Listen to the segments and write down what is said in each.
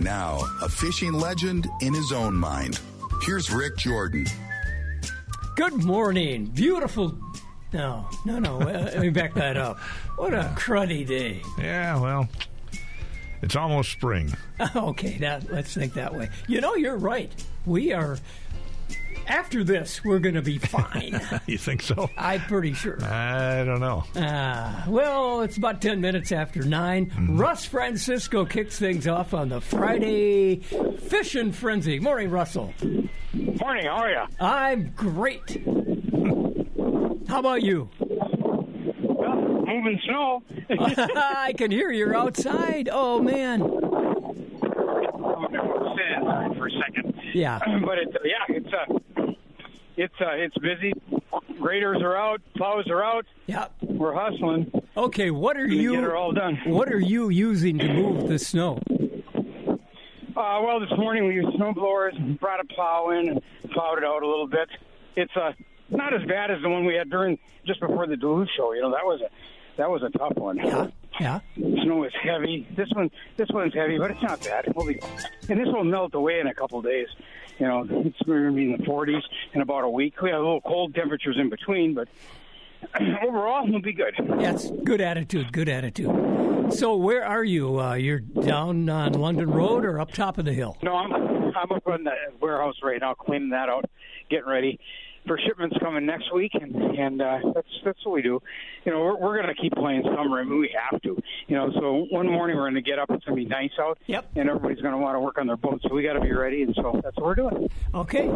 Now, a fishing legend in his own mind. Here's Rick Jordan. Good morning. Beautiful. No. Let me back that up. What a cruddy day. Yeah, well, it's almost spring. Okay, let's think that way. You know, you're right. We are... After this, we're going to be fine. You think so? I'm pretty sure. I don't know. Well, it's about 10 minutes after 9. Mm-hmm. Russ Francisco kicks things off on the Friday Fishing Frenzy. Morning, Russell. Morning, how are you? I'm great. How about you? Well, moving snow. I can hear you're outside. Oh, man. I'm going to stand inside for a second. Yeah. But it's busy. Graders are out. Plows are out. Yeah. We're hustling. Okay, what are you? Get her all done. What are you using to move the snow? Well, this morning we used snow blowers, brought a plow in, and plowed it out a little bit. It's not as bad as the one we had just before the Duluth show. You know, that was a tough one. Yeah. Snow is heavy. This one's heavy, but it's not bad. And this will melt away in a couple of days. You know, it's going to be in the 40s in about a week. We have a little cold temperatures in between, but overall, we'll be good. That's good attitude. Good attitude. So, where are you? You're down on London Road or up top of the hill? No, I'm up in the warehouse right now, cleaning that out, getting ready for shipments coming next week, and that's what we do. You know, we're going to keep playing summer. I mean, we have to. You know, so one morning we're going to get up. It's going to be nice out. Yep. And everybody's going to want to work on their boats, so we got to be ready. And so that's what we're doing. Okay.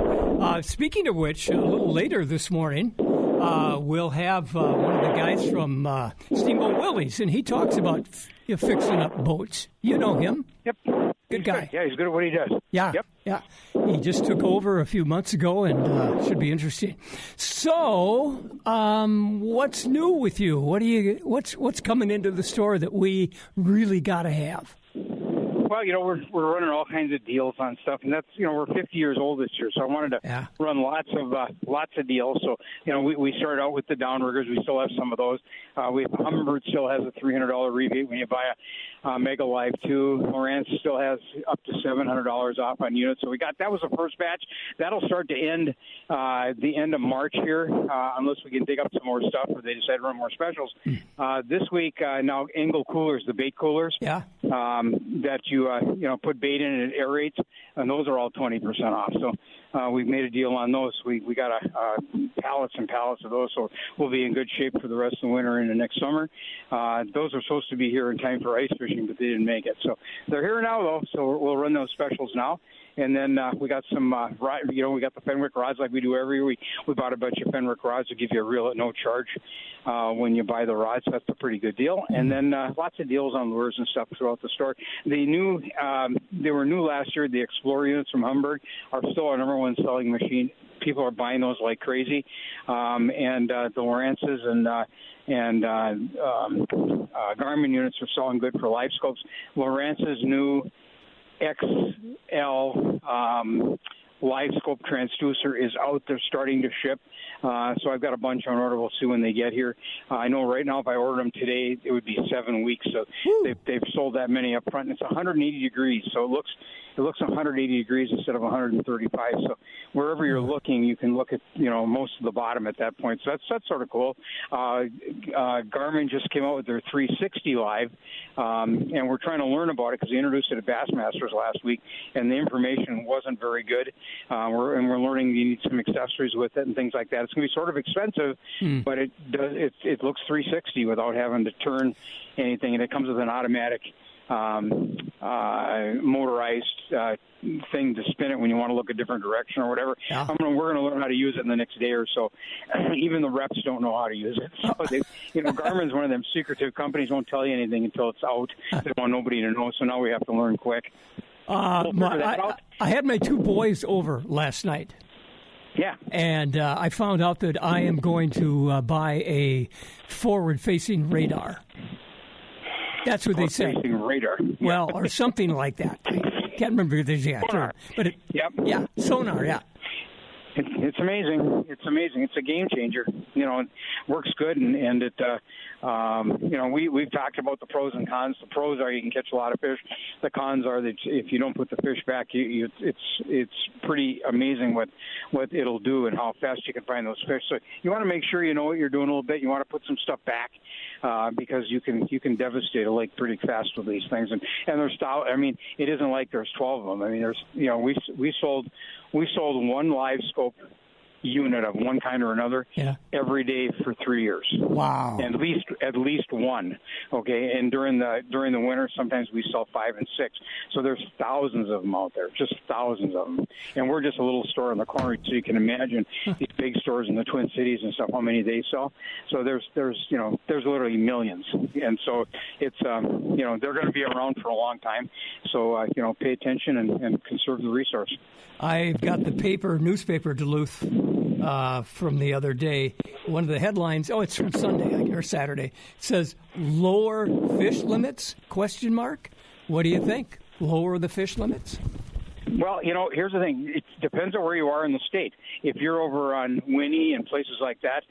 Speaking of which, a little later this morning, we'll have one of the guys from Steamboat Willie's, and he talks about fixing up boats. You know him. Yep. Good guy. Yeah, he's good at what he does. Yeah. Yep. Yeah. He just took over a few months ago and should be interesting. So, what's new with you? What's coming into the store that we really got to have? Well, you know, we're running all kinds of deals on stuff, and that's, you know, we're 50 years old this year, so I wanted to run lots of deals. So, you know, we started out with the downriggers. We still have some of those. Humminbird still has a $300 rebate when you buy a Mega Live 2. Lowrance still has up to $700 off on units. So that was the first batch. That'll start to end the end of March here, unless we can dig up some more stuff or they decide to run more specials. This week, now Engel coolers, the bait coolers, that you put bait in and it aerates, and those are all 20% off. So we've made a deal on those. We got pallets and pallets of those, so we'll be in good shape for the rest of the winter and the next summer. Those are supposed to be here in time for ice fishing, but they didn't make it. So they're here now, though, so we'll run those specials now. And then we got some, we got the Fenwick rods like we do every year. We bought a bunch of Fenwick rods to give you a reel at no charge when you buy the rods. So that's a pretty good deal. And then lots of deals on lures and stuff throughout the store. They were new last year. The Explorer units from Humminbird are still our number one selling machine. People are buying those like crazy. And the Lowrances and Garmin units are selling good for live scopes. Lowrance's new XL live scope transducer is out. They're starting to ship. So I've got a bunch on order. We'll see when they get here. I know right now if I ordered them today, it would be 7 weeks. So they've sold that many up front. And it's 180 degrees, so it looks 180 degrees instead of 135. So wherever you're looking, you can look at most of the bottom at that point. So that's sort of cool. Garmin just came out with their 360 Live, and we're trying to learn about it because they introduced it at Bassmasters last week, and the information wasn't very good. We're learning you need some accessories with it and things like that. It's going to be sort of expensive, but it looks 360 without having to turn anything, and it comes with an automatic motorized thing to spin it when you want to look a different direction or whatever. Yeah. We're going to learn how to use it in the next day or so. Even the reps don't know how to use it. So Garmin's one of them secretive companies, won't tell you anything until it's out. They want nobody to know, so now we have to learn quick. I had my two boys over last night. Yeah. And I found out that I am going to buy a forward-facing radar. That's what they say. Radar. Well, or something like that. I can't remember the exact term. But Yep. Yeah, sonar, yeah. It's amazing. It's amazing. It's a game changer. It works good, and it. We've talked about the pros and cons. The pros are you can catch a lot of fish. The cons are that if you don't put the fish back, it's pretty amazing what it'll do and how fast you can find those fish. So you want to make sure you know what you're doing a little bit. You want to put some stuff back because you can devastate a lake pretty fast with these things. And there's it isn't like there's 12 of them. I mean, there's we sold one live scope unit of one kind or another every day for 3 years. Wow. And at least one. Okay. And during the winter, sometimes we sell 5 and 6. So there's thousands of them out there, just thousands of them. And we're just a little store in the corner, so you can imagine these big stores in the Twin Cities and stuff, how many they sell. So there's literally millions. And so it's they're going to be around for a long time. So pay attention and conserve the resource. I've got the newspaper Duluth from the other day. One of the headlines, it's from Sunday or Saturday. It says, lower fish limits, ? What do you think? Lower the fish limits? Well, here's the thing. It depends on where you are in the state. If you're over on Winnie and places like that,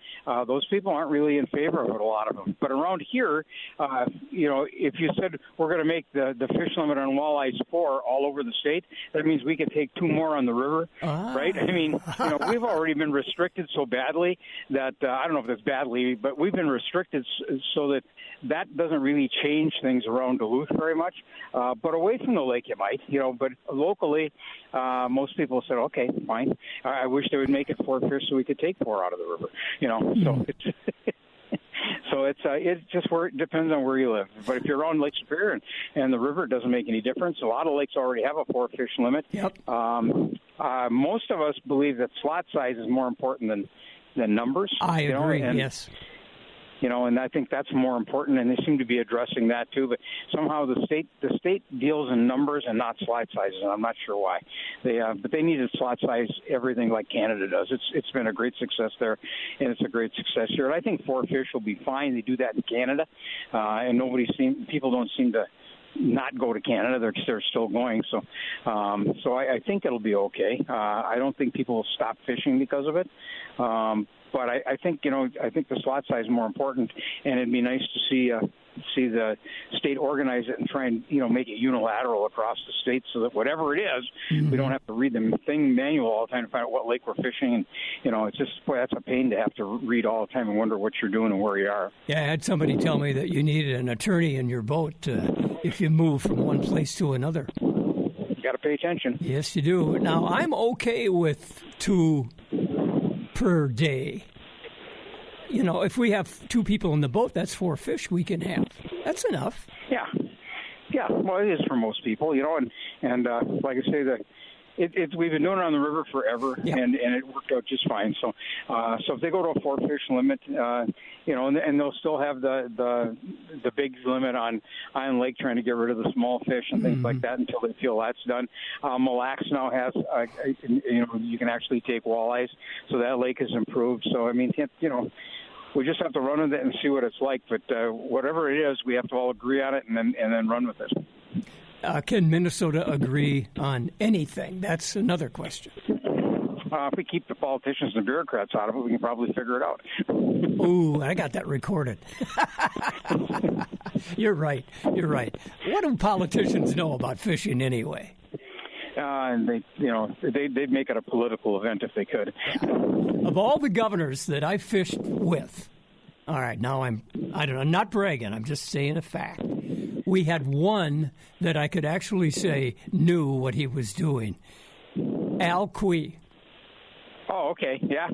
those people aren't really in favor of it, a lot of them. But around here, if you said we're going to make the fish limit on walleyes 4 all over the state, that means we could take 2 more on the river, right? I mean, we've already been restricted so badly that, I don't know if that's badly, but we've been restricted so that doesn't really change things around Duluth very much. But away from the lake, it might, but locally, most people said, okay, fine. I wish they would make it 4 fish so we could take 4 out of the river, so it's so it just depends on where you live. But if you're on Lake Superior and the river, it doesn't make any difference. A lot of lakes already have a 4 fish limit. Yep. Most of us believe that slot size is more important than numbers. I agree, yes. And I think that's more important, and they seem to be addressing that too. But somehow the state deals in numbers and not slot sizes, and I'm not sure why. But they needed slot size everything like Canada does. It's been a great success there, and it's a great success here. And I think 4 fish will be fine. They do that in Canada, and people don't seem to not go to Canada. They're still going. So I think it'll be okay. I don't think people will stop fishing because of it. But I think the slot size is more important, and it'd be nice to see the state organize it and try and make it unilateral across the state, so that whatever it is, we don't have to read the manual all the time to find out what lake we're fishing. And it's just that's a pain to have to read all the time and wonder what you're doing and where you are. Yeah, I had somebody tell me that you needed an attorney in your boat if you move from one place to another. You got to pay attention. Yes, you do. Now I'm okay with 2 per day. If we have 2 people in the boat, that's 4 fish we can have. That's enough. Yeah. Well, it is for most people, and like I say, we've been doing it on the river forever, and it worked out just fine. So if they go to a 4 fish limit, and they'll still have the big limit on Island Lake, trying to get rid of the small fish and things like that until they feel that's done. Mille Lacs now has, you can actually take walleyes, so that lake has improved. So I mean, we just have to run with it and see what it's like. But whatever it is, we have to all agree on it and then run with it. Can Minnesota agree on anything? That's another question. If we keep the politicians and bureaucrats out of it, we can probably figure it out. Ooh, I got that recorded. You're right. What do politicians know about fishing anyway? And they'd make it a political event if they could. Of all the governors that I fished with, all right, now I'm not bragging, I'm just saying a fact. We had one that I could actually say knew what he was doing. Al Quee. Oh, okay, yeah.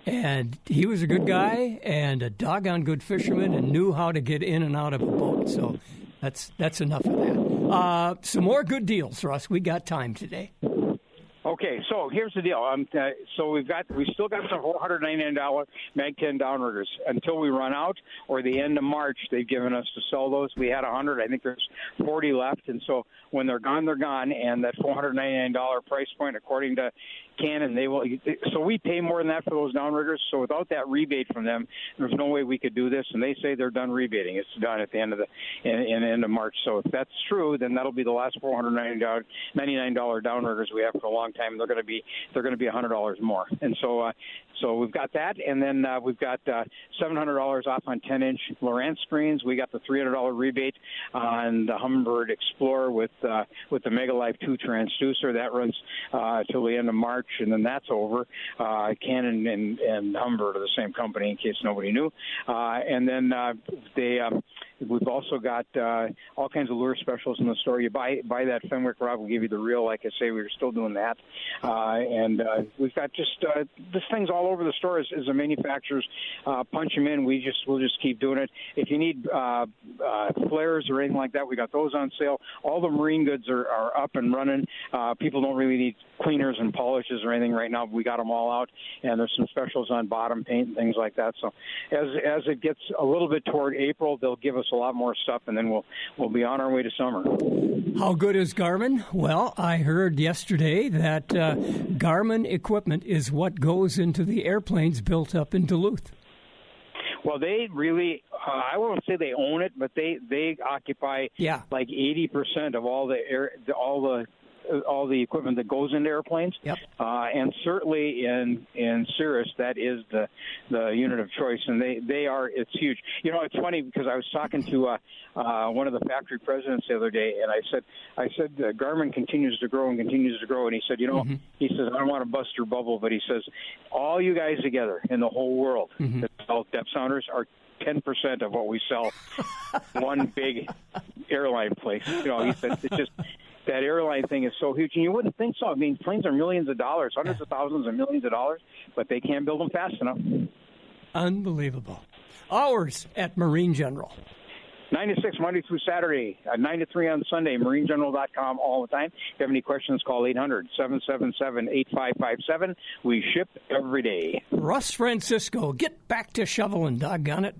And he was a good guy and a doggone good fisherman and knew how to get in and out of a boat. So that's enough of that. Some more good deals, Russ. We got time today. Okay, so here's the deal. So we still got some $499 Mag 10 downriggers until we run out, or the end of March. They've given us to sell those. We had 100. I think there's 40 left, and so when they're gone, they're gone. And that $499 price point, according to Canon, they will. So we pay more than that for those downriggers. So without that rebate from them, there's no way we could do this. And they say they're done rebating. It's done at the end of of March. So if that's true, then that'll be the last $499 downriggers we have for a long time. time, they're going to be $100 more. And so we've got that, and then we've got $700 off on 10-inch Lowrance screens. We got the $300 rebate on the Humminbird Explorer with the Mega Life 2 transducer. That runs till the end of March, and then that's over. Canon and Humminbird are the same company, in case nobody knew. And then we've also got all kinds of lure specials in the store. You buy that Fenwick rod, we'll give you the reel. Like I say, we're still doing that. And we've got just this thing's all over the store as the manufacturers punch them in. We'll just keep doing it. If you need flares or anything like that, we got those on sale. All the marine goods are up and running. People don't really need cleaners and polishes or anything right now, but we got them all out, and there's some specials on bottom paint and things like that. So as it gets a little bit toward April, they'll give us a lot more stuff, and then we'll be on our way to summer. How good is Garmin? Well, I heard yesterday that Garmin equipment is what goes into the airplanes built up in Duluth. Well, they really, I won't say they own it, but they occupy like 80% of all the equipment that goes into airplanes. Yep. And certainly in Cirrus, that is the unit of choice, and it's huge. You know, it's funny because I was talking to one of the factory presidents the other day, and I said Garmin continues to grow and continues to grow, and he said, he says, I don't want to bust your bubble, but he says, all you guys together in the whole world that sell depth sounders are 10% of what we sell one big airline place. You know, he said, it's just that airline thing is so huge, and you wouldn't think so. I mean, planes are millions of dollars, hundreds of thousands and millions of dollars, but they can't build them fast enough. Unbelievable. Hours at Marine General. 9 to 6 Monday through Saturday, 9 to 3 on Sunday, marinegeneral.com all the time. If you have any questions, call 800-777-8557. We ship every day. Russ Francisco, get back to shoveling, doggone it.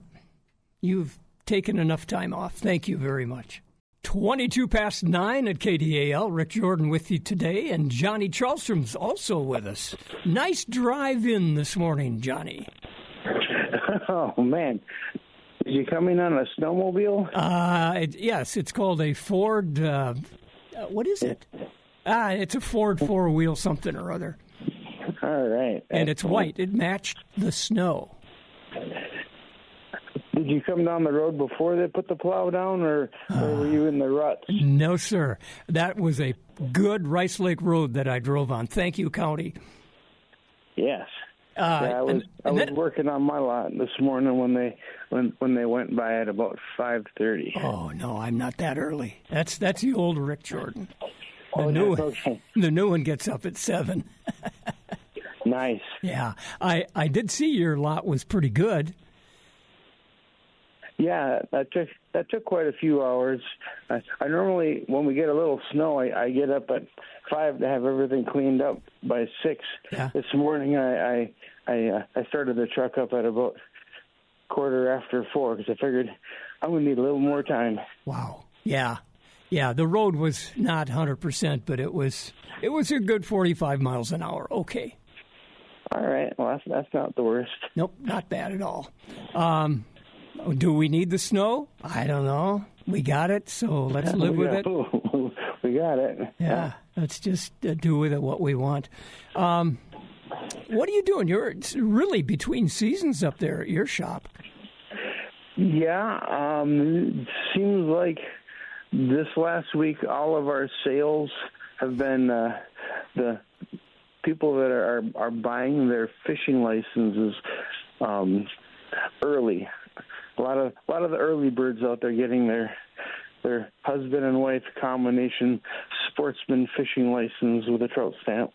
You've taken enough time off. Thank you very much. 22 past 9 at KDAL. Rick Jordan with you today, and Johnny Charlstrom's also with us. Nice drive in this morning, Johnny. Oh, man. Did you come in on a snowmobile? Yes, it's called a Ford, what is it? It's a Ford four-wheel something or other. All right. And it's white. It matched the snow. Did you come down the road before they put the plow down, or were you in the ruts? No, sir. That was a good Rice Lake road that I drove on. Thank you, County. Yes. I was working on my lot this morning when they went by at about 5:30. Oh no, I'm not that early. That's the old Rick Jordan. The new one gets up at 7. Nice. Yeah, I did see your lot was pretty good. Yeah, that took quite a few hours. I normally, when we get a little snow, I get up at 5 to have everything cleaned up by 6. Yeah. This morning, I started the truck up at about 4:15 because I figured I'm going to need a little more time. Wow. Yeah. The road was not 100%, but it was a good 45 miles an hour. Okay. All right. Well, that's not the worst. Nope, not bad at all. Do we need the snow? I don't know. We got it, so let's live with it. We got it. Yeah, let's just do with it what we want. What are you doing? You're really between seasons up there at your shop. Yeah, it seems like this last week all of our sales have been the people that are buying their fishing licenses early. A lot of the early birds out there getting their husband and wife combination sportsman fishing license with a trout stamp.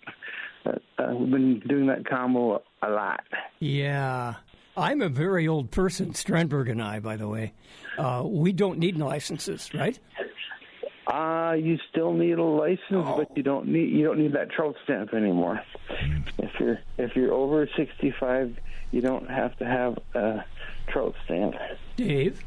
We've been doing that combo a lot. Yeah. I'm a very old person, Strandberg and I, by the way. We don't need licenses, right? You still need a license, but you don't need that trout stamp anymore. If you're over 65, you don't have to have a trout stamp. Dave?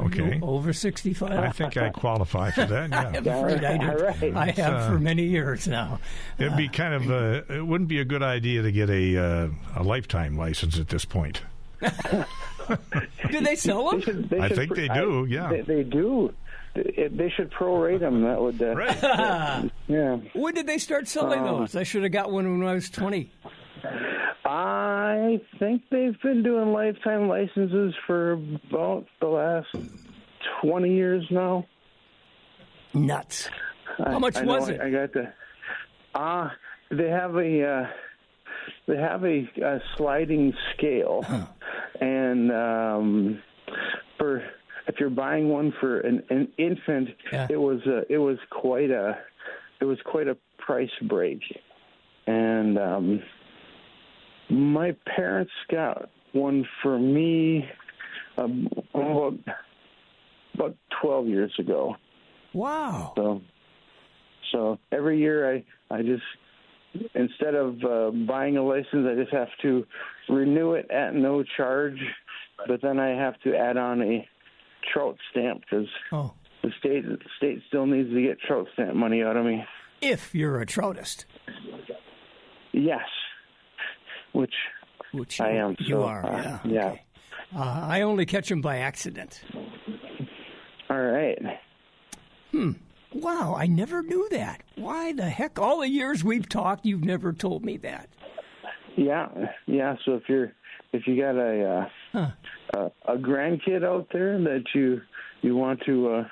Okay. Over 65? I think I qualify for that, yeah. I'm afraid I do. Right. I have for many years now. It'd be kind of it wouldn't be a good idea to get a lifetime license at this point. Do they sell them? I think they do, yeah. They do. they should prorate them. That would right. Yeah. When did they start selling those? I should have got one when I was 20. I think they've been doing lifetime licenses for about the last 20 years now. Nuts. How much was it? I got the. They have a sliding scale, and for if you're buying one for an infant, it was quite a price break, and my parents got one for me about 12 years ago. Wow. So every year I just, instead of buying a license, I just have to renew it at no charge, but then I have to add on a trout stamp because the state still needs to get trout stamp money out of me. If you're a troutist. Yes. Which I am. You are, yeah. Okay. I only catch them by accident. All right. Wow, I never knew that. Why the heck? All the years we've talked, you've never told me that. Yeah. So if you got a grandkid out there that you want to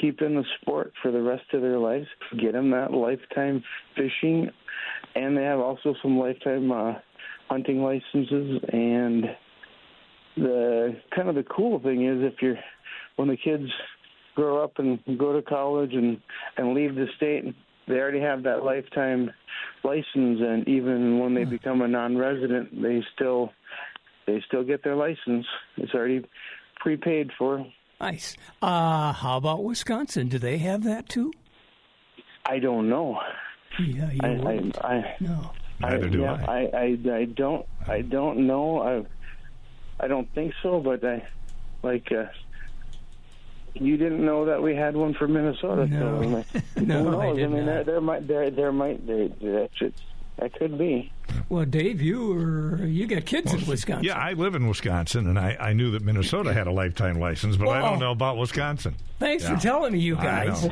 keep in the sport for the rest of their lives, get them that lifetime fishing, and they have also some lifetime hunting licenses. And the kind of the cool thing is when the kids grow up and go to college and leave the state, they already have that lifetime license, and even when they become a non-resident, they still get their license. It's already prepaid for. Nice. How about Wisconsin? Do they have that too? I don't know. Yeah, no. Neither do I. I don't know. I don't think so, but you didn't know that we had one for Minnesota. No, So, no, I did not. That could be. Well, Dave, you got kids in Wisconsin. Yeah, I live in Wisconsin, and I knew that Minnesota had a lifetime license, but I don't know about Wisconsin. Thanks for telling me, you guys.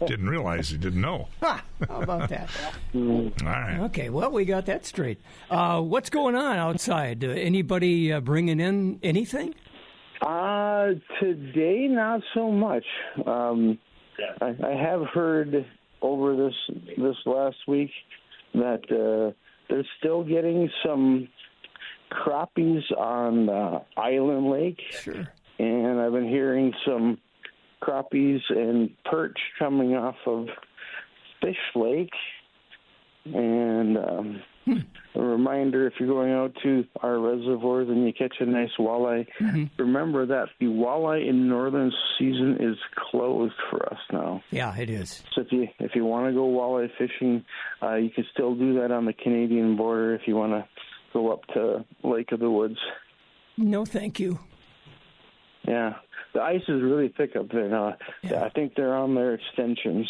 Didn't realize you didn't know. How about that? All right. Okay, well, we got that straight. What's going on outside? Anybody bringing in anything? Today, not so much. I have heard over this last week that they're still getting some crappies on Island Lake. Sure. And I've been hearing some crappies and perch coming off of Fish Lake. And a reminder, if you're going out to our reservoirs and you catch a nice walleye, remember that the walleye in northern season is closed for us now. Yeah, it is. So if you want to go walleye fishing, you can still do that on the Canadian border if you want to go up to Lake of the Woods. No, thank you. Yeah, the ice is really thick up there now. Yeah. I think they're on their extensions.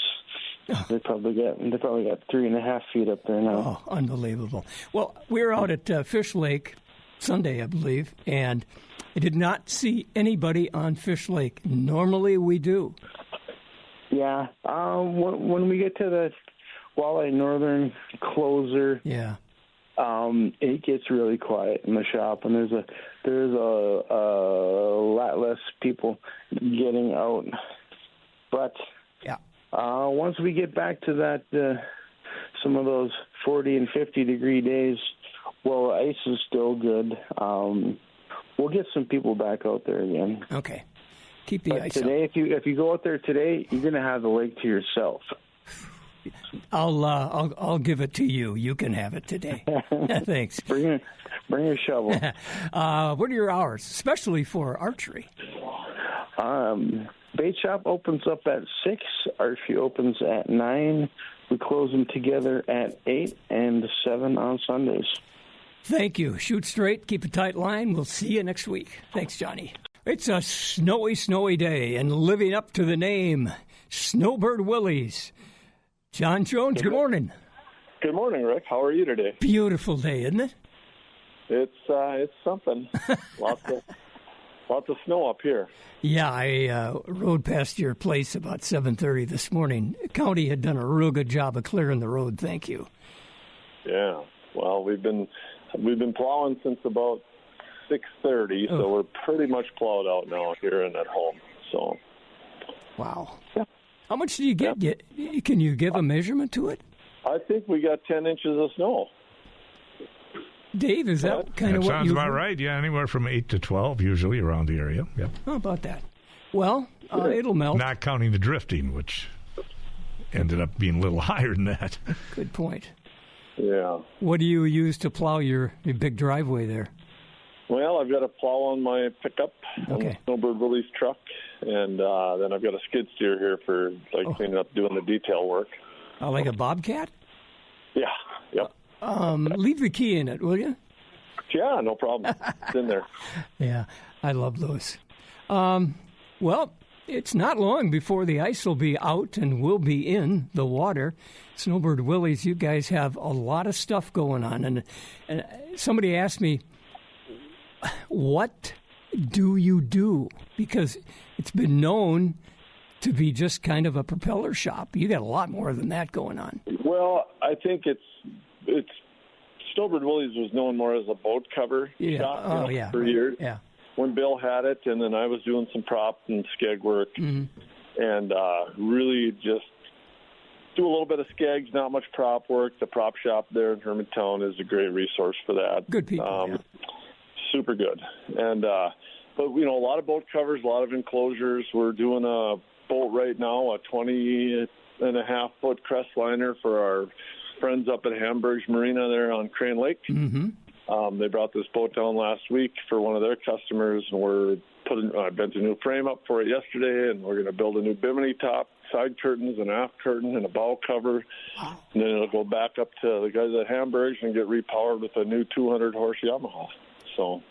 They probably got 3.5 feet up there now. Oh, unbelievable. Well, we were out at Fish Lake Sunday, I believe, and I did not see anybody on Fish Lake. Normally we do. Yeah. When we get to the Walleye Northern closer, it gets really quiet in the shop, and there's a lot less people getting out. But once we get back to that, some of those 40 and 50-degree days, well, ice is still good. We'll get some people back out there again. Okay. Keep the ice today, up. if you go out there today, you're going to have the lake to yourself. I'll give it to you. You can have it today. Thanks. Bring your shovel. What are your hours, especially for archery? Bait shop opens up at 6. Archery opens at 9. We close them together at 8 and 7 on Sundays. Thank you. Shoot straight. Keep a tight line. We'll see you next week. Thanks, Johnny. It's a snowy day, and living up to the name, Snowbird Willie's. John Jones, good morning. Good morning, Rick. How are you today? Beautiful day, isn't it? It's something. Lots of snow up here. Yeah, I rode past your place about 7:30 this morning. County had done a real good job of clearing the road. Thank you. Yeah. Well, we've been plowing since about 6:30, so we're pretty much plowed out now here and at home. So. Wow. Yeah. How much do you get? Can you give a measurement to it? I think we got 10 inches of snow. Dave, is that kind of what sounds about right? Yeah, anywhere from 8 to 12 usually around the area. Yep. How about that? Well, it'll melt. Not counting the drifting, which ended up being a little higher than that. Good point. Yeah. What do you use to plow your big driveway there? Well, I've got a plow on my pickup, on the Snowbird Willie's truck, and then I've got a skid steer here for cleaning up, doing the detail work. Like a Bobcat? Yeah. Yep. Leave the key in it, will you? Yeah, no problem. It's in there. Yeah, I love those. Well, it's not long before the ice will be out and we'll be in the water. Snowbird Willie's, you guys have a lot of stuff going on. And somebody asked me, what do you do? Because it's been known to be just kind of a propeller shop. You got a lot more than that going on. Well, I think it's Snowbird Willie's was known more as a boat cover shop for years. Yeah. When Bill had it, and then I was doing some prop and skeg work, and really just do a little bit of skegs, not much prop work. The prop shop there in Hermantown is a great resource for that. Good people, super good. And but a lot of boat covers, a lot of enclosures. We're doing a boat right now, a 20.5-foot crest liner for our friends up at Hamburg's Marina there on Crane Lake. Mm-hmm. They brought this boat down last week for one of their customers, and I bent a new frame up for it yesterday, and we're going to build a new bimini top, side curtains, an aft curtain, and a bow cover. Wow. And then it'll go back up to the guys at Hamburg's and get repowered with a new 200-horse Yamaha. So,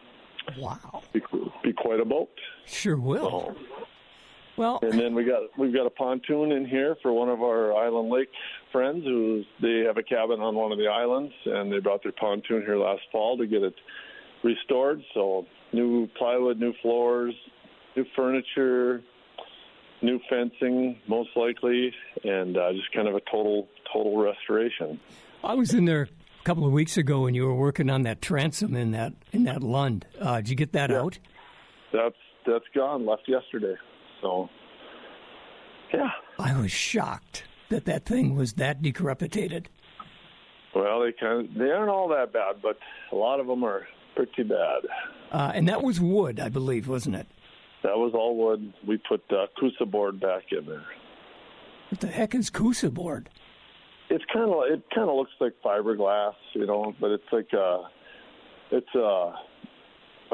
wow, be quite a boat. Sure will. Well, and then we've got a pontoon in here for one of our Island Lake friends they have a cabin on one of the islands, and they brought their pontoon here last fall to get it restored. So new plywood, new floors, new furniture, new fencing, most likely, and just kind of a total restoration. I was in there a couple of weeks ago, and you were working on that transom in that Lund. Did you get that out? That's gone. Left yesterday. So, yeah. I was shocked that thing was that decrepitated. Well, they aren't all that bad, but a lot of them are pretty bad. And that was wood, I believe, wasn't it? That was all wood. We put Coosa board back in there. What the heck is Coosa board? It kind of looks like fiberglass, but it's like a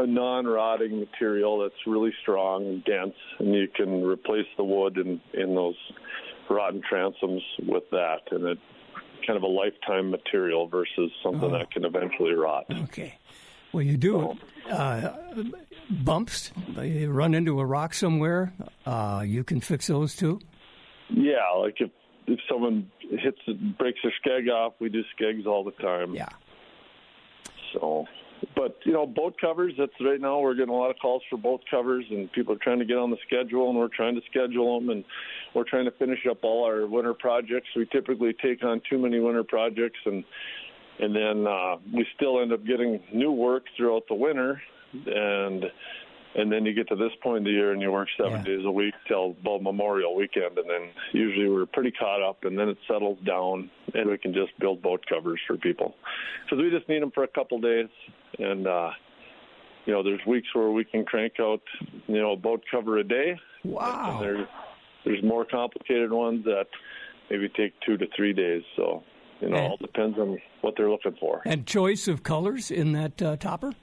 non-rotting material that's really strong and dense, and you can replace the wood in those rotten transoms with that, and it's kind of a lifetime material versus something that can eventually rot. Okay. Well, you do bumps. You run into a rock somewhere, you can fix those too? Yeah, like if someone breaks their skeg off, we do skegs all the time. Yeah. So... But, boat covers, that's right now we're getting a lot of calls for boat covers, and people are trying to get on the schedule, and we're trying to schedule them, and we're trying to finish up all our winter projects. We typically take on too many winter projects, and then we still end up getting new work throughout the winter, and then you get to this point of the year and you work 7 days a week till about Memorial Weekend, and then usually we're pretty caught up, and then it settles down, and we can just build boat covers for people. Because we just need them for a couple days, and, there's weeks where we can crank out, a boat cover a day. Wow. And there's more complicated ones that maybe take 2 to 3 days, so, it all depends on what they're looking for. And choice of colors in that topper?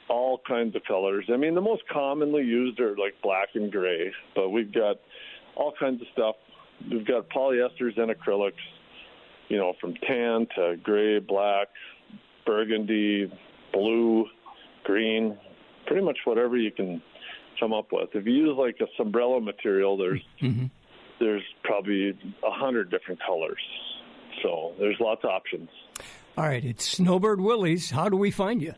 All kinds of colors. I mean, the most commonly used are like black and gray, but we've got all kinds of stuff. We've got polyesters and acrylics, from tan to gray, black, burgundy, blue, green, pretty much whatever you can come up with. If you use like a sombrella material, there's probably 100 different colors. So there's lots of options. All right, it's Snowbird Willie's. How do we find you?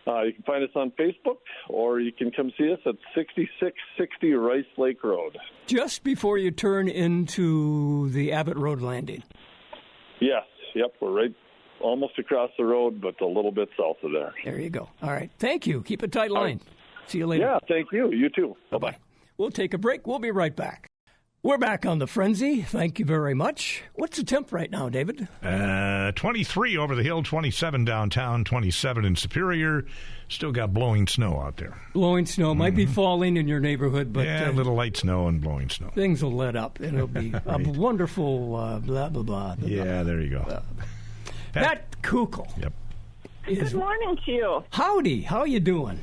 You can find us on Facebook, or you can come see us at 6660 Rice Lake Road. Just before you turn into the Abbott Road landing. Yes. Yep. We're right almost across the road, but a little bit south of there. There you go. All right. Thank you. Keep a tight line. See you later. Yeah, thank you. You too. Bye-bye. We'll take a break. We'll be right back. We're back on the Frenzy. Thank you very much. What's the temp right now, David? 23 over the hill, 27 downtown, 27 in Superior. Still got blowing snow out there. Blowing snow. Might be falling in your neighborhood, but... Yeah, a little light snow and blowing snow. Things will let up, and it'll be a wonderful blah, blah, blah. Yeah, there you go. Pat Kukl. Yep. Good morning to you. Howdy. How you doing?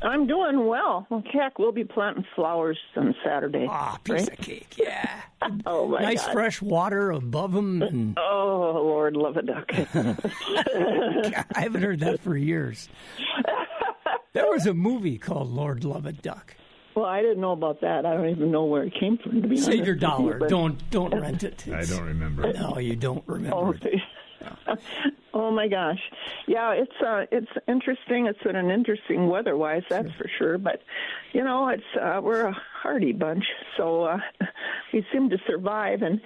I'm doing well. Well, heck, we'll be planting flowers on Saturday. Piece of cake, yeah. Oh, my nice God. Fresh water above them. And... Oh, Lord, love a duck. I haven't heard that for years. There was a movie called Lord Love a Duck. Well, I didn't know about that. I don't even know where it came from, to be honest. Save your dollar. But... Don't rent it. I don't remember. No, you don't remember it. Oh my gosh, yeah, it's interesting. It's been an interesting weather-wise, that's for sure. But you know, it's we're a hardy bunch, so we seem to survive. And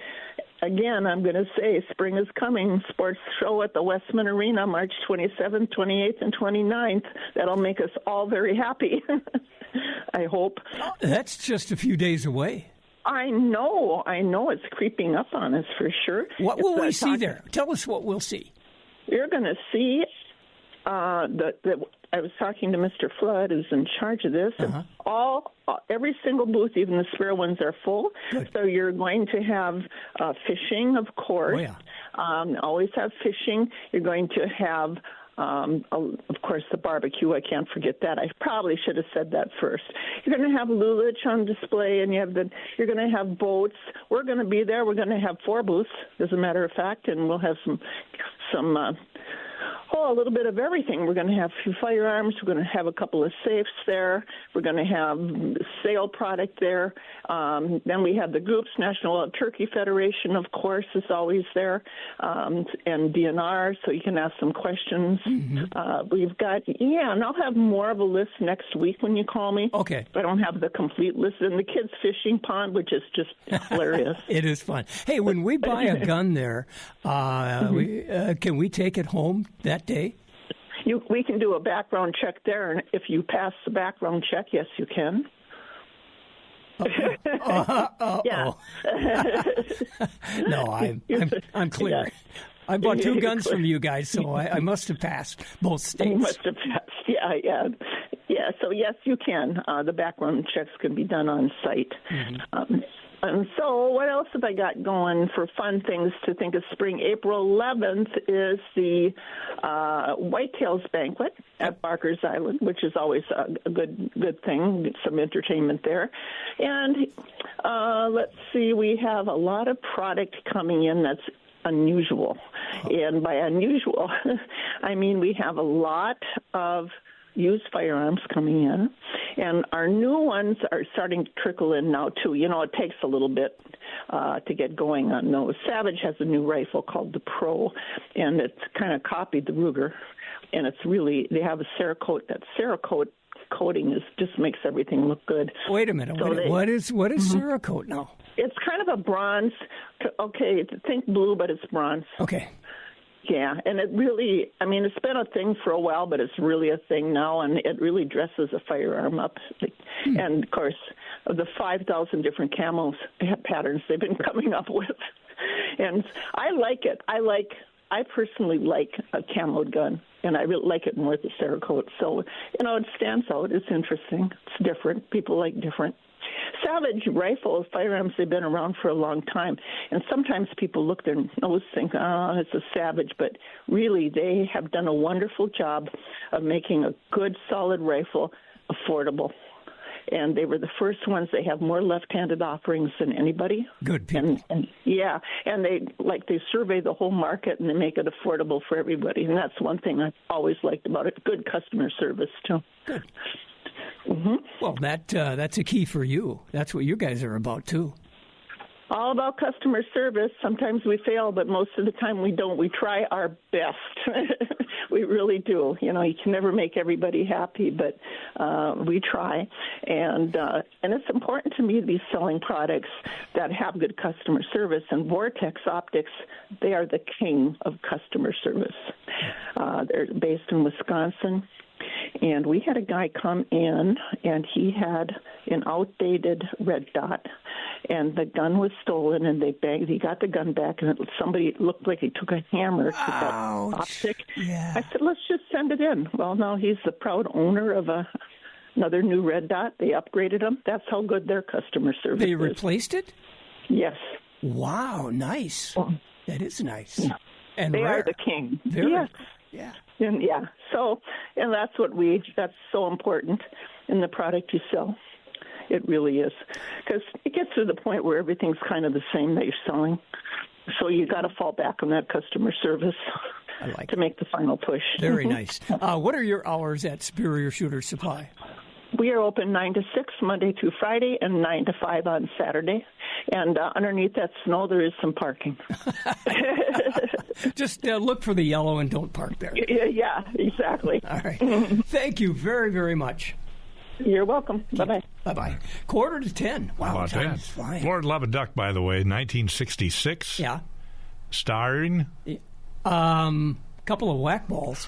again, I'm going to say, spring is coming. Sports show at the Westman Arena, March 27th, 28th, and 29th. That'll make us all very happy. I hope. That's just a few days away. I know. It's creeping up on us for sure. What will we see there? Tell us what we'll see. You're going to see I was talking to Mr. Flood, who's in charge of this, and every single booth, even the spare ones, are full. Good. So you're going to have fishing, of course. Oh, yeah. Always have fishing. You're going to have... of course, the barbecue, I can't forget that. I probably should have said that first. You're going to have luggage on display, and you're going to have boats. We're going to be there. We're going to have 4 booths, as a matter of fact, and we'll have a little bit of everything. We're going to have a few firearms. We're going to have a couple of safes there. We're going to have sale product there. Then we have the groups. National Wild Turkey Federation, of course, is always there, and DNR, so you can ask some questions. Mm-hmm. We've got, and I'll have more of a list next week when you call me. Okay. I don't have the complete list. And the kids' fishing pond, which is just hilarious. It is fun. Hey, when we buy a gun there, can we take it home that day? We can do a background check there, and if you pass the background check, yes, you can. Yeah. No, I'm clear. Yeah. I bought 2 guns from you guys, so I must have passed both states. You must have passed. Yeah. So yes, you can. The background checks can be done on site. Mm-hmm. And so what else have I got going for fun things to think of spring? April 11th is the Whitetails Banquet at Barker's Island, which is always a good thing, get some entertainment there. And let's see, we have a lot of product coming in that's unusual. And by unusual, I mean we have a lot of used firearms coming in, and our new ones are starting to trickle in now too. You know, it takes a little bit to get going on those. Savage has a new rifle called the Pro, and it's kind of copied the Ruger, and it's really, they have a Cerakote. That Cerakote coating just makes everything look good. Wait a minute. What is Cerakote now? It's kind of a bronze. Okay, think blue, but it's bronze. Okay. Yeah, and it really, I mean, it's been a thing for a while, but it's really a thing now, and it really dresses a firearm up. And, of course, of the 5,000 different camo patterns they've been coming up with. And I like it. I personally like a camoed gun, and I really like it more than Cerakote. So, you know, it stands out. It's interesting. It's different. People like different. Savage rifles, firearms, they've been around for a long time. And sometimes people look their nose think, it's a Savage. But really, they have done a wonderful job of making a good, solid rifle affordable. And they were the first ones. They have more left-handed offerings than anybody. Good people. And they survey the whole market, and they make it affordable for everybody. And that's one thing I've always liked about it. Good customer service, too. Good. Mm-hmm. Well, that's a key for you. That's what you guys are about, too. All about customer service. Sometimes we fail, but most of the time we don't. We try our best. We really do. You can never make everybody happy, but we try. And it's important to me to be selling products that have good customer service. And Vortex Optics, they are the king of customer service. They're based in Wisconsin. And we had a guy come in, and he had an outdated red dot, and the gun was stolen, and he got the gun back, and somebody looked like he took a hammer to that optic. Yeah. I said, let's just send it in. Well, now he's the proud owner of another new red dot. They upgraded him. That's how good their customer service is. They replaced it? Yes. Wow, nice. That is nice. Yeah. And they rare. are the king. Very. Yes. Yeah. And that's so important in the product you sell. It really is. Because it gets to the point where everything's kind of the same that you're selling. So you got to fall back on that customer service to make the final push. Very nice. What are your hours at Superior Shooter Supply? We are open 9 to 6 Monday through Friday and 9 to 5 on Saturday. And underneath that snow, there is some parking. Just look for the yellow and don't park there. Yeah, exactly. All right. Thank you very, very much. You're welcome. Bye-bye. Bye-bye. 9:45. Wow, how about that? Flying. Lord Love a Duck, by the way, 1966. Yeah. Starring? Couple of whack balls.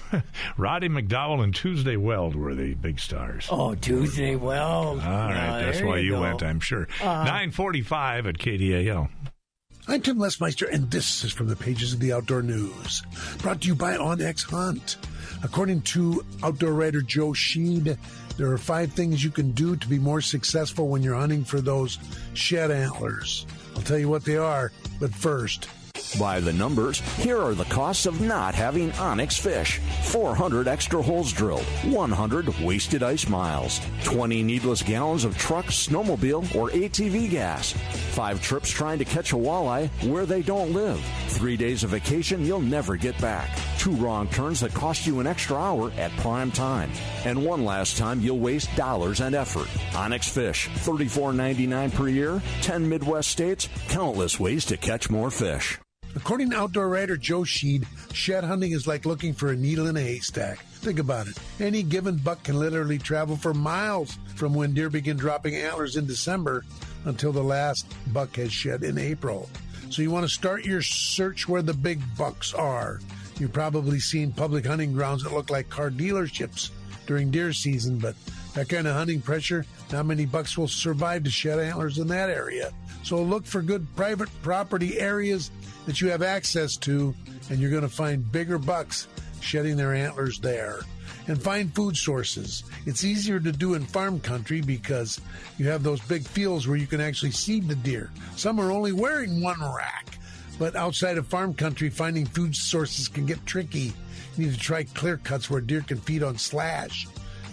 Roddy McDowell and Tuesday Weld were the big stars. Oh, Tuesday Weld. All right, that's why you went, I'm sure. 9:45 at KDAL. I'm Tim Lesmeister, and this is from the pages of the Outdoor News. Brought to you by OnX Hunt. According to outdoor writer Joe Sheed, there are 5 things you can do to be more successful when you're hunting for those shed antlers. I'll tell you what they are, but first... By the numbers, here are the costs of not having Onyx fish. 400 extra holes drilled, 100 wasted ice miles, 20 needless gallons of truck, snowmobile, or ATV gas, 5 trips trying to catch a walleye where they don't live, 3 days of vacation you'll never get back, 2 wrong turns that cost you an extra hour at prime time, and 1 last time you'll waste dollars and effort. Onyx fish, $34.99 per year, 10 Midwest states, countless ways to catch more fish. According to outdoor writer Joe Sheed, shed hunting is like looking for a needle in a haystack. Think about it. Any given buck can literally travel for miles from when deer begin dropping antlers in December until the last buck has shed in April. So you want to start your search where the big bucks are. You've probably seen public hunting grounds that look like car dealerships during deer season, but that kind of hunting pressure, not many bucks will survive to shed antlers in that area. So look for good private property areas that you have access to, and you're going to find bigger bucks shedding their antlers there. And find food sources. It's easier to do in farm country because you have those big fields where you can actually seed the deer. Some are only wearing 1 rack, but outside of farm country, finding food sources can get tricky. You need to try clear cuts where deer can feed on slash,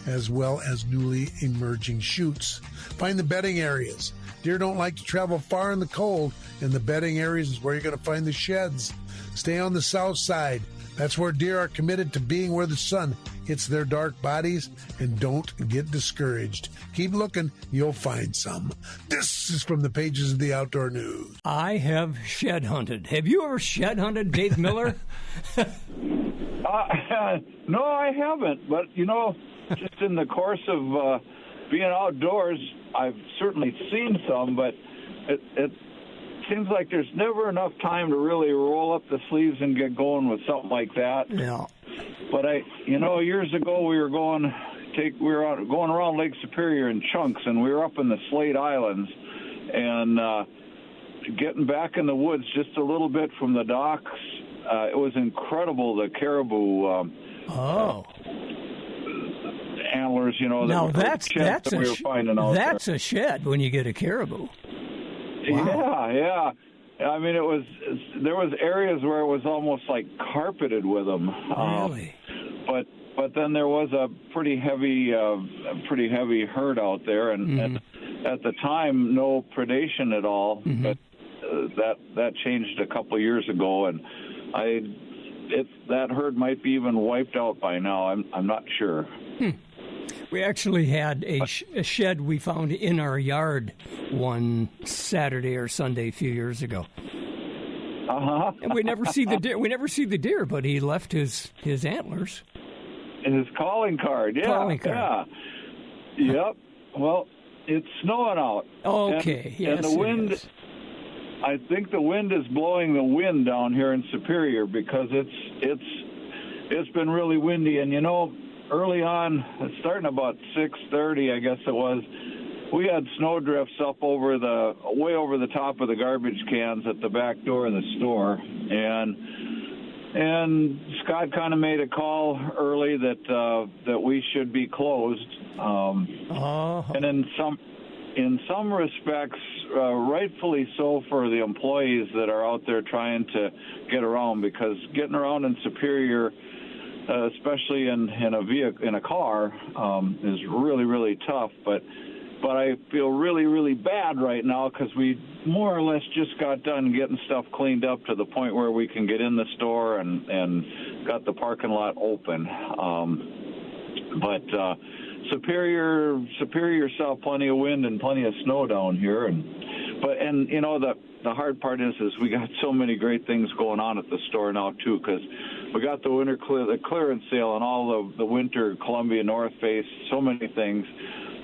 as well as newly emerging shoots. Find the bedding areas. Deer don't like to travel far in the cold, and the bedding areas is where you're going to find the sheds. Stay on the south side. That's where deer are committed to being where the sun hits their dark bodies, and don't get discouraged. Keep looking, you'll find some. This is from the pages of the Outdoor News. I have shed hunted. Have you ever shed hunted, Dave Miller? No, I haven't, but, just in the course of being outdoors, I've certainly seen some, but it seems like there's never enough time to really roll up the sleeves and get going with something like that. Yeah. But years ago we were going around Lake Superior in chunks, and we were up in the Slate Islands, and getting back in the woods just a little bit from the docks. It was incredible, the caribou. Antlers, Now that's that's a shed when you get a caribou. Wow. Yeah. I mean, there was areas where it was almost like carpeted with them. Really? But then there was a pretty heavy herd out there, and at the time, no predation at all. Mm-hmm. But that changed a couple of years ago, and that herd might be even wiped out by now. I'm not sure. We actually had a shed we found in our yard one Saturday or Sunday a few years ago. Uh-huh. And we never see the deer. We never see the deer, but he left his antlers. His calling card, yeah. Calling card. Yeah. Yep. Well, it's snowing out. Okay. And the wind, I think the wind is blowing the wind down here in Superior because it's been really windy. And, early on, starting about 6:30, I guess it was, we had snow drifts up way over the top of the garbage cans at the back door of the store. And Scott kind of made a call early that we should be closed. And in some respects, rightfully so for the employees that are out there trying to get around, because getting around in Superior, especially in a car, is really, really tough. But I feel really, really bad right now because we more or less just got done getting stuff cleaned up to the point where we can get in the store and got the parking lot open. But Superior saw plenty of wind and plenty of snow down here, the hard part is we got so many great things going on at the store now too, because we got the clearance sale and all the winter Columbia North Face, so many things.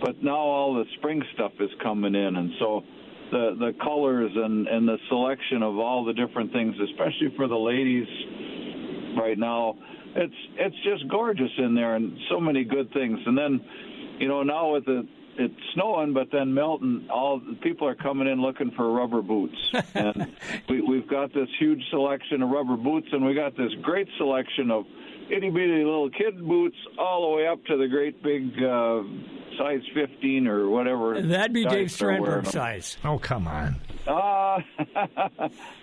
But now all the spring stuff is coming in, and so the colors and the selection of all the different things, especially for the ladies right now, it's just gorgeous in there, and so many good things. And then, now with it's snowing, but then melting, all the people are coming in looking for rubber boots. And we've got this huge selection of rubber boots, and we got this great selection of itty-bitty little kid boots all the way up to the great big size 15 or whatever. That'd be Dave Strandberg size. Oh, come on.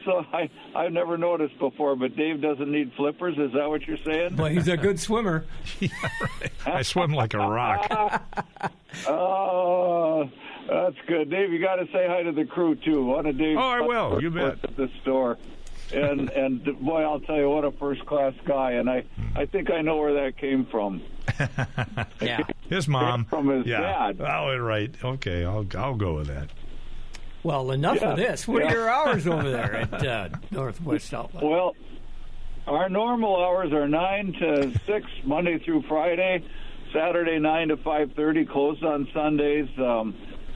So I've never noticed before, but Dave doesn't need flippers. Is that what you're saying? Well, he's a good swimmer. Yeah, right. I swim like a rock. Oh, that's good. Dave, you got to say hi to the crew, too. One of Dave's I will. You bet. At the store. And boy, I'll tell you, what a first-class guy. And I think I know where that came from. Yeah. His mom. From his dad. Oh, right. Okay, I'll go with that. Well, enough of this. What are your hours over there at Northwest Outlet? Well, our normal hours are 9 to 6, Monday through Friday. Saturday, 9 to 5:30, closed on Sundays.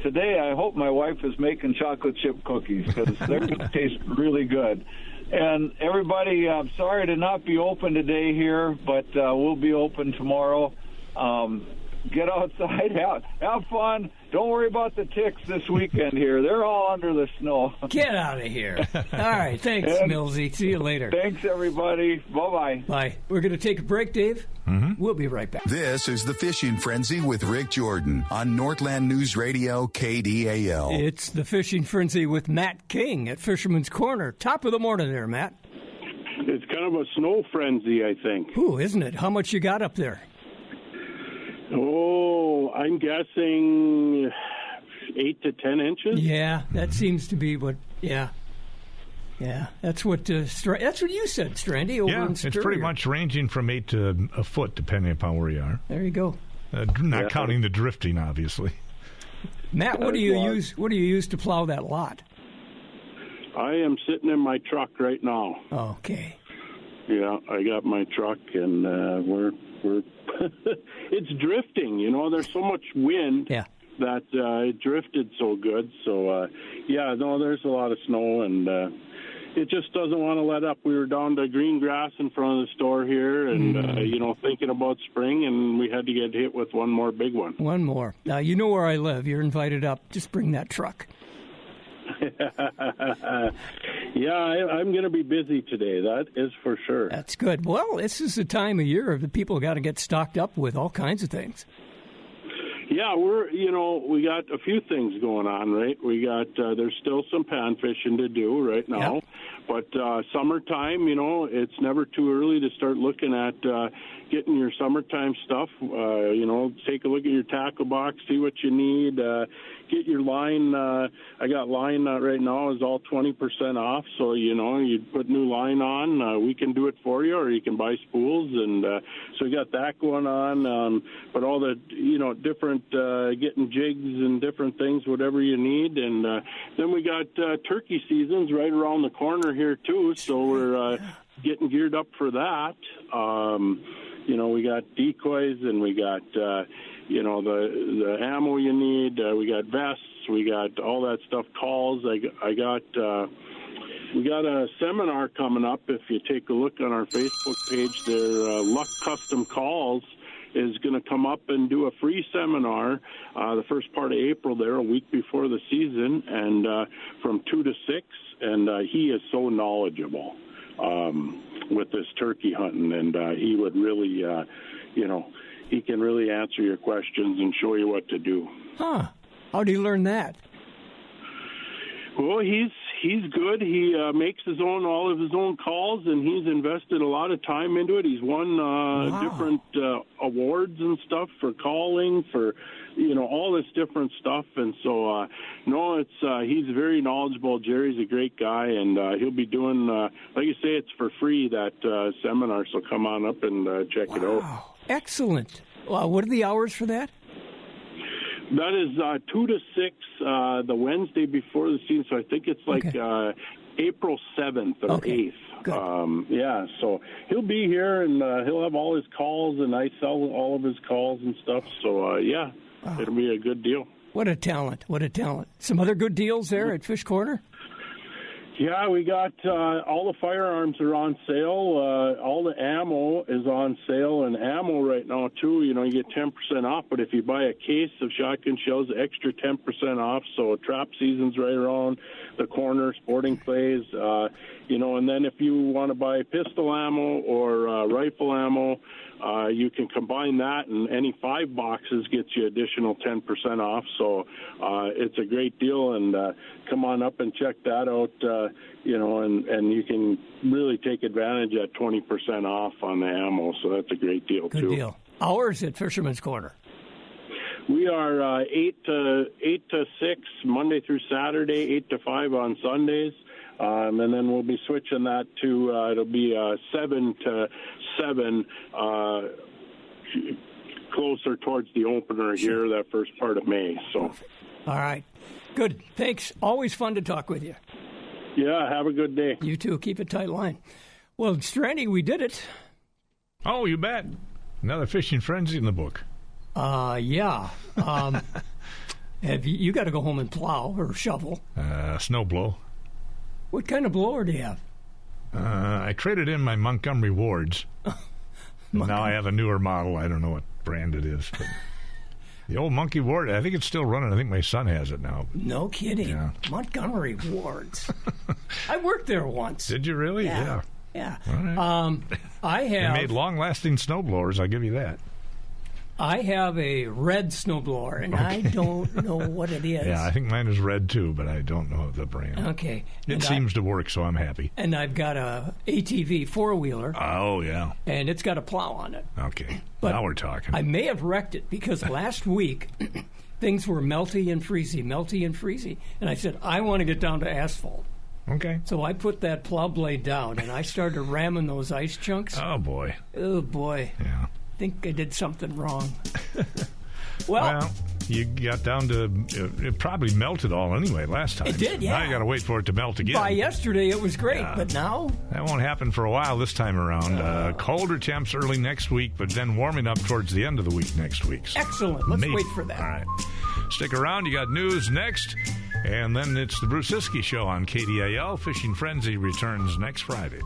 Today, I hope my wife is making chocolate chip cookies because they're going to taste really good. And everybody, I'm sorry to not be open today here, but we'll be open tomorrow. Get outside, have fun. Don't worry about the ticks this weekend here. They're all under the snow. Get out of here. All right, thanks, Millsy. See you later. Thanks, everybody. Bye-bye. Bye. We're going to take a break, Dave. Mm-hmm. We'll be right back. This is the Fishing Frenzy with Rick Jordan on Northland News Radio, KDAL. It's the Fishing Frenzy with Matt King at Fisherman's Corner. Top of the morning there, Matt. It's kind of a snow frenzy, I think. Ooh, isn't it? How much you got up there? Oh, I'm guessing 8 to 10 inches. Yeah, that seems to be what. Yeah, that's what. That's what you said, Strandy. Over in Superior. It's pretty much ranging from 8 to a foot, depending upon where you are. There you go. Not counting the drifting, obviously. Matt, what do you use? What do you use to plow that lot? I am sitting in my truck right now. Okay. Yeah, I got my truck, and we're it's drifting. There's so much wind that it drifted so good. So, there's a lot of snow, and it just doesn't want to let up. We were down to green grass in front of the store here, and, thinking about spring, and we had to get hit with one more big one. One more. Now, you know where I live. You're invited up. Just bring that truck. Yeah, I'm going to be busy today. That is for sure. That's good. Well, this is the time of year that people got to get stocked up with all kinds of things. Yeah, we got a few things going on, right? We got, there's still some pan fishing to do right now, but summertime, it's never too early to start looking at getting your summertime stuff. Take a look at your tackle box, see what you need, get your line. I got line right now is all 20% off, so, you put new line on, we can do it for you, or you can buy spools, and so we got that going on, but all the, different getting jigs and different things, whatever you need, and then we got turkey seasons right around the corner here, too, so we're getting geared up for that. We got decoys, and we got, the ammo you need. We got vests. We got all that stuff. Calls. We got a seminar coming up. If you take a look on our Facebook page, their Luck Custom Calls is going to come up and do a free seminar the first part of April there, a week before the season, and from 2 to 6. And he is so knowledgeable with this turkey hunting, and he would really, he can really answer your questions and show you what to do. Huh. How do you learn that? Well, he's good. He makes all of his own calls, and he's invested a lot of time into it. He's won different awards and stuff for calling, for all this different stuff. And so, he's very knowledgeable. Jerry's a great guy, and he'll be doing, like you say, it's for free, that seminar. So come on up and check it out. Excellent. What are the hours for that? That is 2 to 6 the Wednesday before the season, so I think it's like April 7th or 8th. Good. So he'll be here, and he'll have all his calls, and I sell all of his calls and stuff. So, it'll be a good deal. What a talent. What a talent. Some other good deals there at Fish Corner? Yeah, we got all the firearms are on sale. All the ammo is on sale, and ammo right now, too, you get 10% off. But if you buy a case of shotgun shells, extra 10% off. So trap season's right around the corner, sporting clays, and then if you want to buy pistol ammo or rifle ammo, you can combine that, and any 5 boxes gets you additional 10% off. So it's a great deal, and come on up and check that out, and you can really take advantage at 20% off on the ammo. So that's a great deal, too. Good deal. Hours at Fisherman's Corner? We are 8 to 6, Monday through Saturday, 8 to 5 on Sundays. And then we'll be switching that to, it'll be 7 to 7, closer towards the opener here, that first part of May. So, all right. Good. Thanks. Always fun to talk with you. Yeah, have a good day. You too. Keep a tight line. Well, Strandy, we did it. Oh, you bet. Another fishing frenzy in the book. Yeah. Have you got to go home and plow or shovel? Snow blow. What kind of blower do you have? I traded in my Montgomery Wards. Now I have a newer model. I don't know what brand it is. But the old Monkey Ward, I think it's still running. I think my son has it now. No kidding. Yeah. Montgomery Wards. I worked there once. Did you really? Yeah. Right. I have. They made long-lasting snowblowers, I'll give you that. I have a red snowblower, and I don't know what it is. Yeah, I think mine is red, too, but I don't know the brand. Okay. It seems to work, so I'm happy. And I've got a ATV four-wheeler. Oh, yeah. And it's got a plow on it. Okay. But now we're talking. I may have wrecked it because last week things were melty and freezy. And I said, I want to get down to asphalt. Okay. So I put that plow blade down, and I started ramming those ice chunks. Oh, boy. Oh, boy. Yeah. I think I did something wrong. Well, you got down to it probably melted all anyway last time. It did, yeah. Now you got to wait for it to melt again. By yesterday, it was great, but now that won't happen for a while this time around. Colder temps early next week, but then warming up towards the end of the week next week. So excellent. Let's wait for that. All right, stick around. You got news next, and then it's the Bruce Siskey Show on KDAL. Fishing Frenzy returns next Friday.